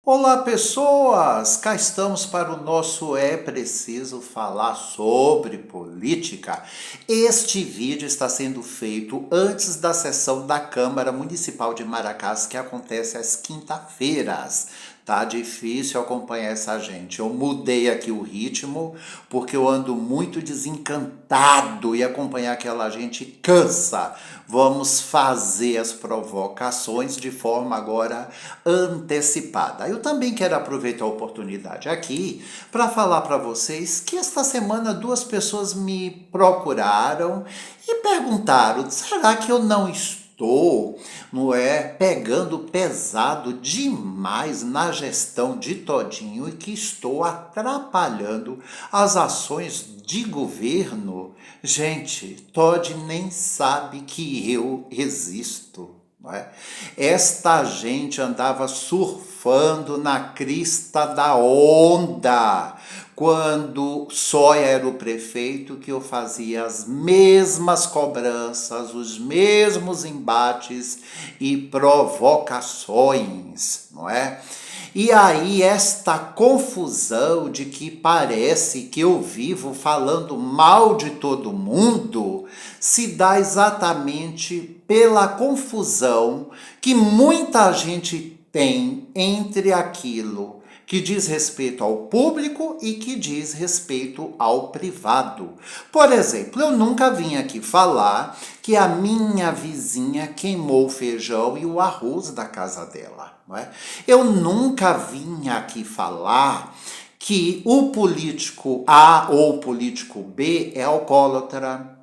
Olá, pessoas! Cá estamos para o nosso É Preciso Falar sobre Política. Este vídeo está sendo feito antes da sessão da Câmara Municipal de Maracás, que acontece às quinta-feiras. Tá difícil acompanhar essa gente. Eu mudei aqui o ritmo porque eu ando muito desencantado e acompanhar aquela gente cansa. Vamos fazer as provocações de forma agora antecipada. Eu também quero aproveitar a oportunidade aqui para falar para vocês que esta semana duas pessoas me procuraram e perguntaram: será que eu não estou, não é, pegando pesado demais na gestão de Todinho e que estou atrapalhando as ações de governo? Gente, Todd nem sabe que eu existo. Não é? Esta gente andava surfando na crista da onda. Quando Sóia era o prefeito, que eu fazia as mesmas cobranças, os mesmos embates e provocações, não é? E aí esta confusão de que parece que eu vivo falando mal de todo mundo se dá exatamente pela confusão que muita gente tem entre aquilo que diz respeito ao público e que diz respeito ao privado. Por exemplo, eu nunca vim aqui falar que a minha vizinha queimou o feijão e o arroz da casa dela, não é? Eu nunca vim aqui falar que o político A ou o político B é alcoólatra,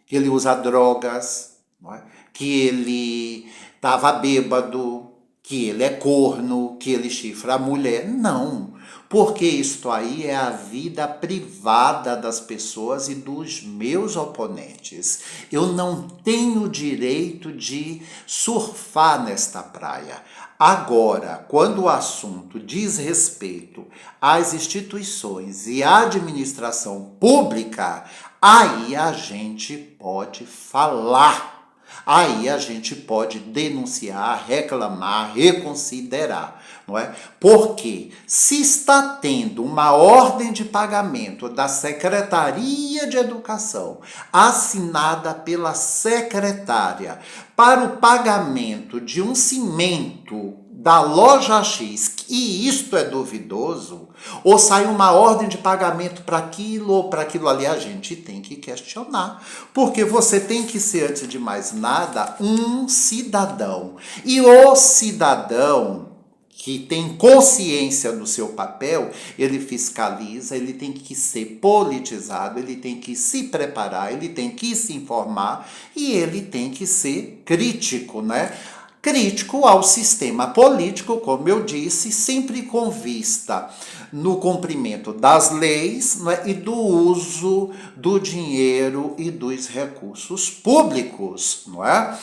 que ele usa drogas, não é? Que ele estava bêbado, que ele é corno, que ele chifra a mulher. Não, porque isto aí é a vida privada das pessoas e dos meus oponentes. Eu não tenho direito de surfar nesta praia. Agora, quando o assunto diz respeito às instituições e à administração pública, aí a gente pode falar. Aí a gente pode denunciar, reclamar, reconsiderar, não é? Porque se está tendo uma ordem de pagamento da Secretaria de Educação, assinada pela secretária, para o pagamento de um cimento da loja X, e isto é duvidoso, ou sai uma ordem de pagamento para aquilo ou para aquilo ali, a gente tem que questionar. Porque você tem que ser, antes de mais nada, um cidadão. E o cidadão que tem consciência do seu papel, ele fiscaliza, ele tem que ser politizado, ele tem que se preparar, ele tem que se informar e ele tem que ser crítico, né? Crítico ao sistema político, como eu disse, sempre com vista no cumprimento das leis, não é? E do uso do dinheiro e dos recursos públicos, não é?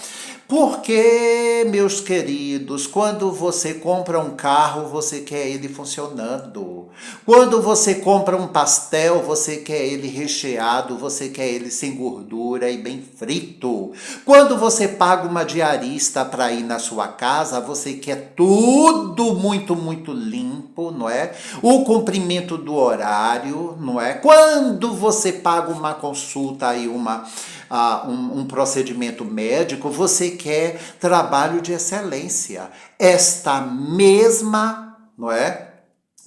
Porque, meus queridos, quando você compra um carro, você quer ele funcionando. Quando você compra um pastel, você quer ele recheado, você quer ele sem gordura e bem frito. Quando você paga uma diarista para ir na sua casa, você quer tudo muito, muito limpo, não é? O cumprimento do horário, não é? Quando você paga uma consulta e um procedimento médico, você quer trabalho de excelência. Esta mesma, não é?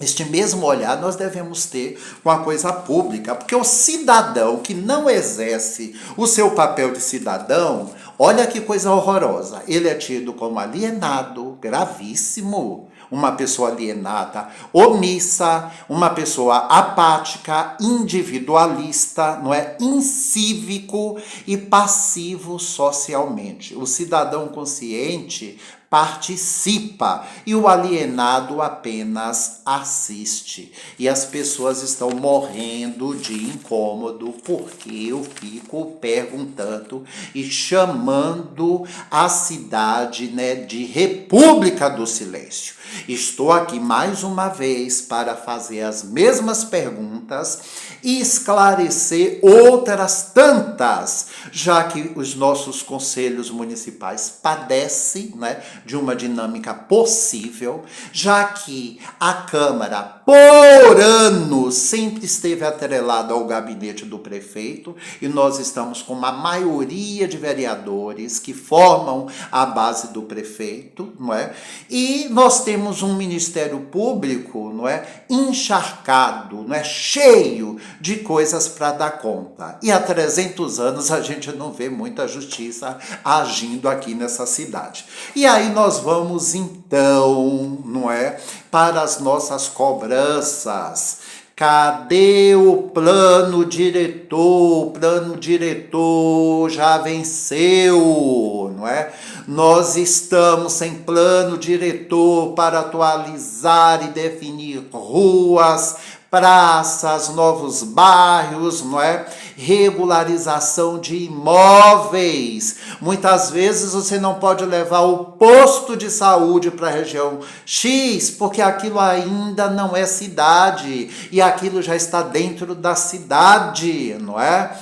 Este mesmo olhar nós devemos ter com a coisa pública, porque o cidadão que não exerce o seu papel de cidadão, olha que coisa horrorosa, ele é tido como alienado, gravíssimo, uma pessoa alienada, omissa, uma pessoa apática, individualista, não é? Incívico e passivo socialmente. O cidadão consciente participa e o alienado apenas assiste. E as pessoas estão morrendo de incômodo porque eu fico perguntando e chamando a cidade, né, de República do Silêncio. Estou aqui mais uma vez para fazer as mesmas perguntas e esclarecer outras tantas, já que os nossos conselhos municipais padecem, né, de uma dinâmica possível, já que a Câmara, por anos, sempre esteve atrelada ao gabinete do prefeito, e nós estamos com uma maioria de vereadores que formam a base do prefeito, não é? E nós temos um Ministério Público, não é, encharcado, não é, cheio de coisas para dar conta. E há 300 anos a gente não vê muita justiça agindo aqui nessa cidade. E aí nós vamos então, não é, para as nossas cobranças. Cadê o plano diretor? O plano diretor já venceu, não é? Nós estamos sem plano diretor para atualizar e definir ruas, praças, novos bairros, não é? Regularização de imóveis. Muitas vezes você não pode levar o posto de saúde para a região X, porque aquilo ainda não é cidade, e aquilo já está dentro da cidade, não é?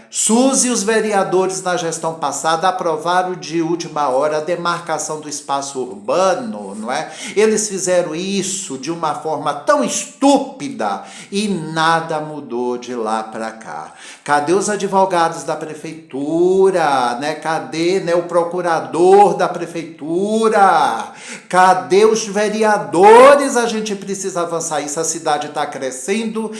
SUS e os vereadores na gestão passada aprovaram de última hora a demarcação do espaço urbano, não é? Eles fizeram isso de uma forma tão estúpida e nada mudou de lá para cá. Cadê os advogados da prefeitura, né? Cadê, né, o procurador da prefeitura? Cadê os vereadores? A gente precisa avançar isso. A cidade está crescendo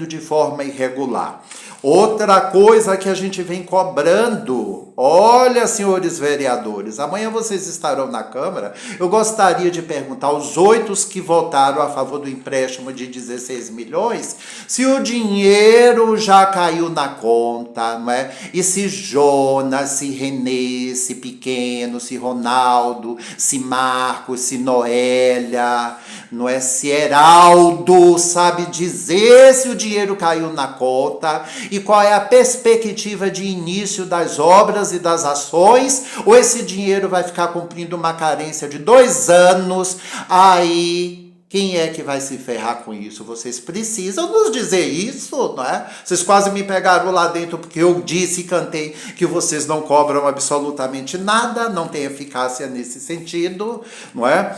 de forma irregular. Outra coisa que a gente vem cobrando, olha, senhores vereadores, amanhã vocês estarão na Câmara, eu gostaria de perguntar aos 8 que votaram a favor do empréstimo de 16 milhões, se o dinheiro já caiu na conta, não é? E se Jonas, se Renê, se Pequeno, se Ronaldo, se Marcos, se Noélia, não é? Se Heraldo sabe dizer se o dinheiro caiu na conta e qual é a perspectiva de início das obras e das ações, ou esse dinheiro vai ficar cumprindo uma carência de 2 anos, aí quem é que vai se ferrar com isso? Vocês precisam nos dizer isso, não é? Vocês quase me pegaram lá dentro porque eu disse e cantei que vocês não cobram absolutamente nada, não tem eficácia nesse sentido, não é?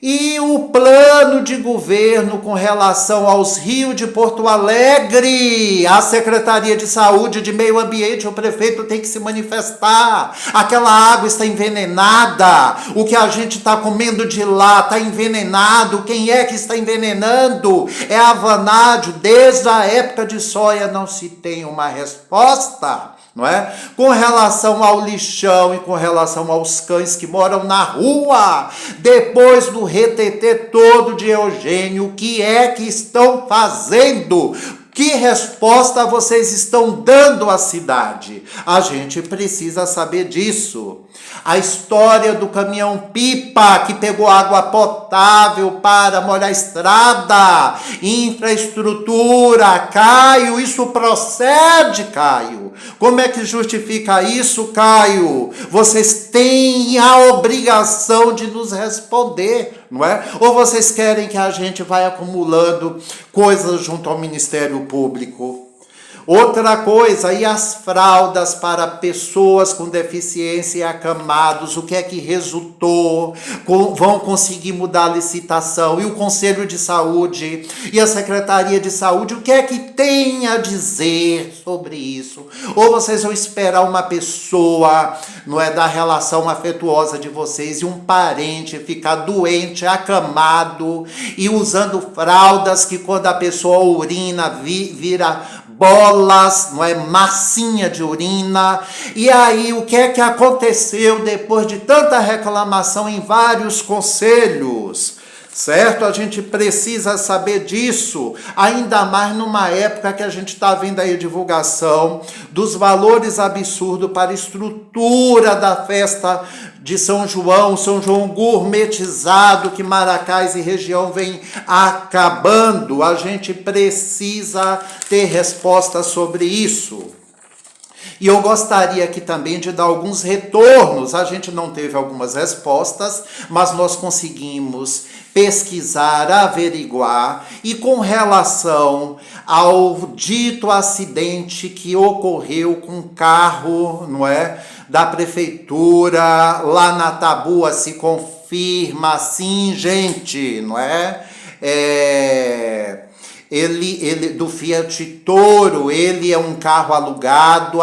E o plano de governo com relação aos rios de Porto Alegre, a Secretaria de Saúde e de Meio Ambiente, o prefeito tem que se manifestar. Aquela água está envenenada, o que a gente está comendo de lá está envenenado. Quem é que está envenenando? É a vanádio. Desde a época de soia não se tem uma resposta, não é? Com relação ao lixão e com relação aos cães que moram na rua, depois do retetê todo de Eugênio, o que é que estão fazendo? Que resposta vocês estão dando à cidade? A gente precisa saber disso. A história do caminhão-pipa que pegou água potável para molhar a estrada, infraestrutura, Caio, isso procede, Caio? Como é que justifica isso, Caio? Vocês têm a obrigação de nos responder, não é? Ou vocês querem que a gente vá acumulando coisas junto ao Ministério Público? Outra coisa, e as fraldas para pessoas com deficiência e acamados, o que é que resultou? Vão conseguir mudar a licitação? E o Conselho de Saúde e a Secretaria de Saúde, o que é que tem a dizer sobre isso? Ou vocês vão esperar uma pessoa, não é, da relação afetuosa de vocês e um parente ficar doente, acamado e usando fraldas que quando a pessoa urina vira bolas, não é, massinha de urina. E aí o que é que aconteceu depois de tanta reclamação em vários conselhos? Certo? A gente precisa saber disso, ainda mais numa época que a gente está vendo aí a divulgação dos valores absurdos para a estrutura da festa de São João gourmetizado, que Maracás e região vem acabando. A gente precisa ter resposta sobre isso. E eu gostaria aqui também de dar alguns retornos. A gente não teve algumas respostas, mas nós conseguimos pesquisar, averiguar, e com relação ao dito acidente que ocorreu com um carro, não é, da prefeitura lá na Tabua, se confirma sim, gente, não é? Ele do Fiat Toro, ele é um carro alugado,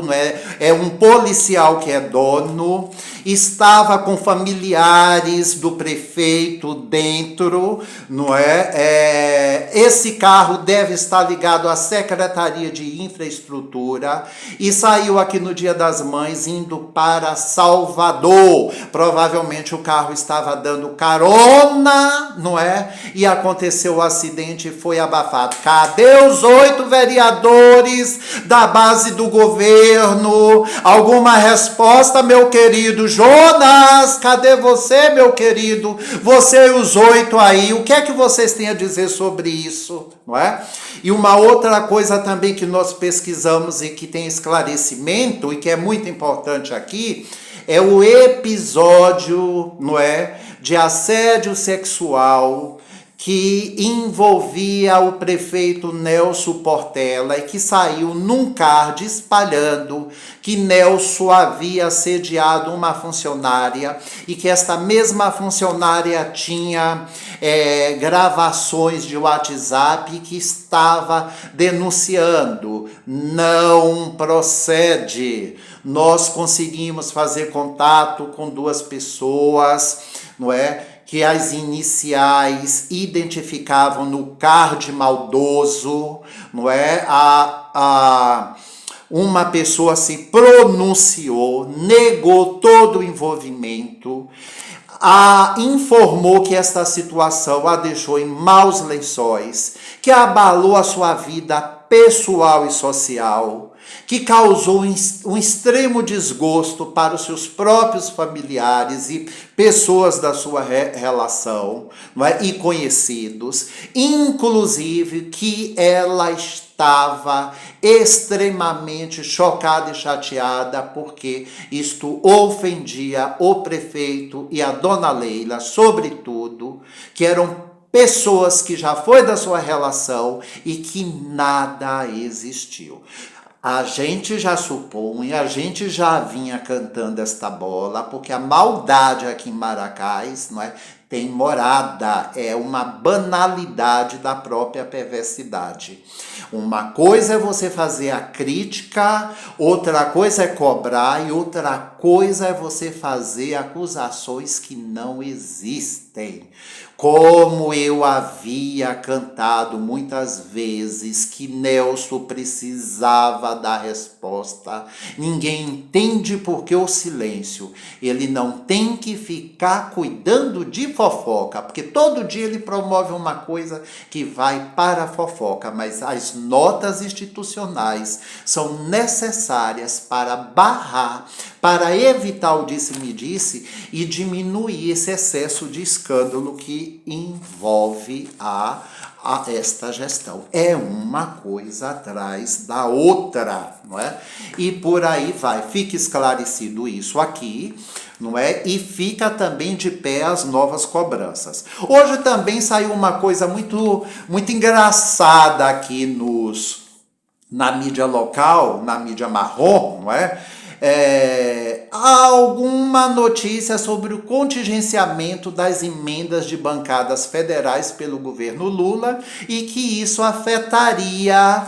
não é? É um policial que é dono, estava com familiares do prefeito dentro, não é? Esse carro deve estar ligado à Secretaria de Infraestrutura e saiu aqui no Dia das Mães indo para Salvador. Provavelmente o carro estava dando carona, não é? E aconteceu o acidente e foi abafado. Cadê os 8 vereadores da base do governo? Alguma resposta, meu querido Jonas? Cadê você, meu querido? Você e os 8 aí, o que é que vocês têm a dizer sobre isso, não é? E uma outra coisa também que nós pesquisamos e que tem esclarecimento e que é muito importante aqui, é o episódio, não é, de assédio sexual que envolvia o prefeito Nelson Portela e que saiu num card espalhando que Nelson havia assediado uma funcionária e que esta mesma funcionária tinha gravações de WhatsApp e que estava denunciando. Não procede. Nós conseguimos fazer contato com 2 pessoas, não é? Que as iniciais identificavam no card maldoso, não é? Uma pessoa se pronunciou, negou todo o envolvimento, informou que esta situação a deixou em maus lençóis, que abalou a sua vida pessoal e social, que causou um extremo desgosto para os seus próprios familiares e pessoas da sua relação, não é? E conhecidos, inclusive que ela estava extremamente chocada e chateada porque isto ofendia o prefeito e a dona Leila, sobretudo, que eram pessoas que já foi da sua relação e que nada existiu. A gente já supunha, a gente já vinha cantando esta bola, porque a maldade aqui em Maracás, não é, tem morada, é uma banalidade da própria perversidade. Uma coisa é você fazer a crítica, outra coisa é cobrar e outra coisa é você fazer acusações que não existem. Como eu havia cantado muitas vezes que Nelson precisava dar resposta, ninguém entende porque o silêncio. Ele não tem que ficar cuidando de fofoca, porque todo dia ele promove uma coisa que vai para a fofoca, mas as notas institucionais são necessárias para barrar, para evitar o disse-me-disse e diminuir esse excesso de escândalo que envolve esta gestão. É uma coisa atrás da outra, não é? E por aí vai. Fica esclarecido isso aqui, não é? E fica também de pé as novas cobranças. Hoje também saiu uma coisa muito engraçada aqui na mídia local, na mídia marrom, não é? Alguma notícia sobre o contingenciamento das emendas de bancadas federais pelo governo Lula e que isso afetaria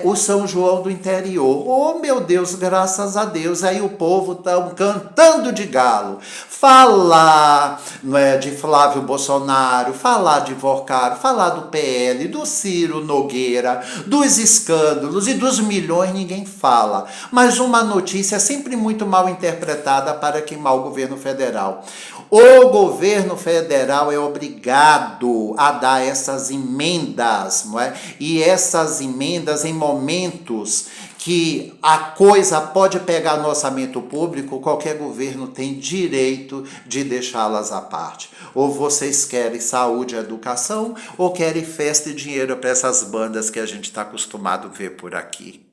o São João do interior. Oh, meu Deus, graças a Deus, aí o povo está cantando de galo. Falar, não é, de Flávio Bolsonaro, falar de Vorcaro, falar do PL, do Ciro Nogueira, dos escândalos e dos milhões, ninguém fala. Mas uma notícia é sempre muito mal interpretada para queimar o governo federal. O governo federal é obrigado a dar essas emendas, não é? E essas emendas em momentos que a coisa pode pegar no orçamento público, qualquer governo tem direito de deixá-las à parte. Ou vocês querem saúde e educação, ou querem festa e dinheiro para essas bandas que a gente está acostumado a ver por aqui.